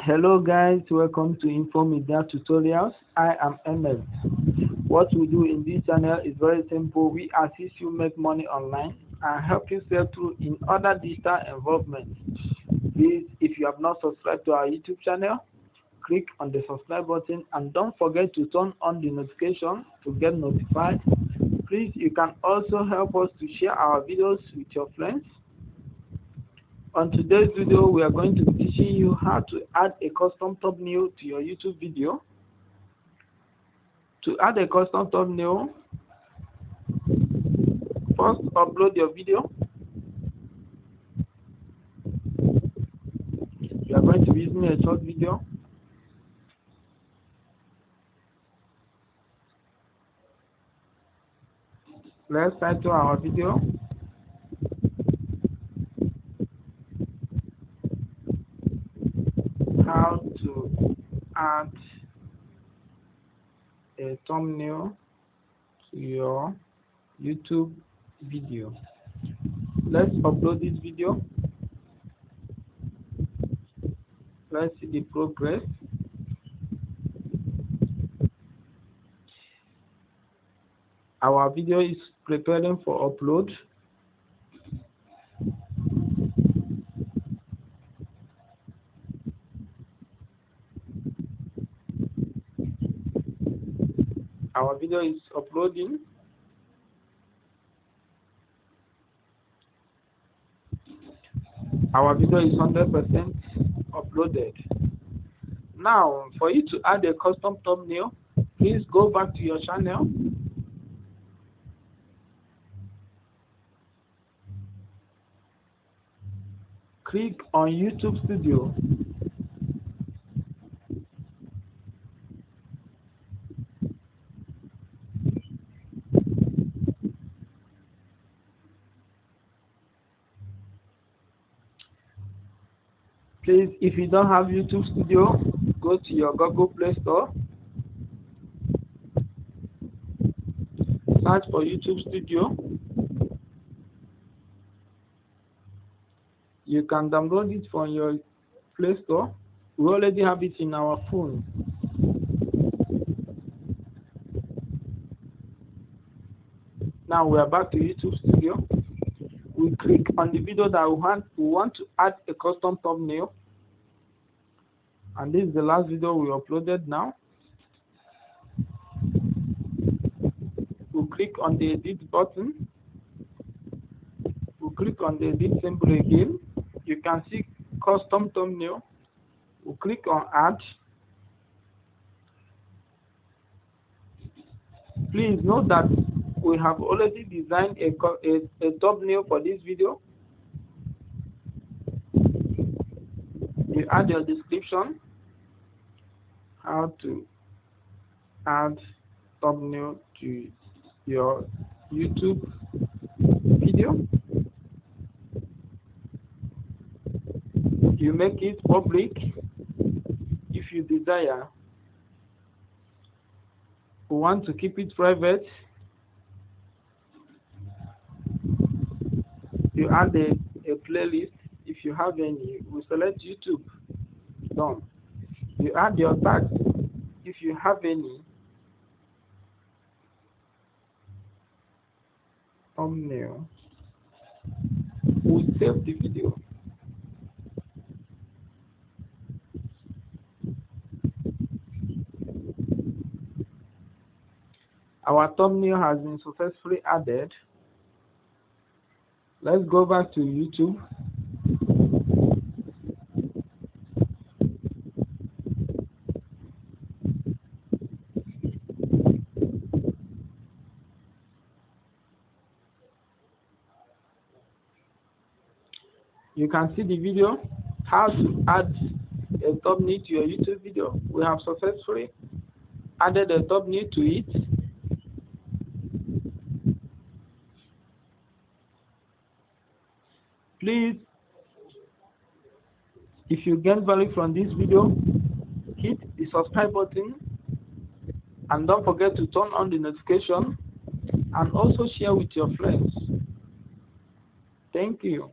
Hello guys, welcome to Info Media Tutorials. I am Emmet. What we do in this channel is very simple. We assist you make money online and help you sell through in other digital involvement. Please, if you have not subscribed to our YouTube channel, click on the subscribe button and don't forget to turn on the notification to get notified. Please, you can also help us to share our videos with your friends. On today's video, we are going to be teaching you how to add a custom thumbnail to your YouTube video. To add a custom thumbnail, first upload your video. We are going to be using a short video. Let's title our video. How to add a thumbnail to your YouTube video. Let's upload this video. Let's see the progress. Our video is preparing for upload. Our video is uploading. Our video is 100% uploaded. Now, for you to add a custom thumbnail, please go back to your channel. Click on YouTube Studio. Please, if you don't have YouTube Studio, go to your Google Play Store. Search for YouTube Studio. You can download it from your Play Store. We already have it in our phone. Now we are back to YouTube Studio. We click on the video that we want to add a custom thumbnail. And this is the last video we uploaded now. We'll click on the edit button. We'll click on the edit symbol again. You can see custom thumbnail. We'll click on add. Please note that we have already designed a thumbnail for this video. You add your description. How to add thumbnail to your YouTube video. You make it public if you desire. We want to keep it private. You add a playlist if you have any. We select YouTube. Done. You add your tags if you have any. Thumbnail. We save the video. Our thumbnail has been successfully added. Let's go back to YouTube. You can see the video, how to add a thumbnail to your YouTube video. We have successfully added a thumbnail to it. Please, if you gain value from this video, hit the subscribe button and don't forget to turn on the notification and also share with your friends. Thank you.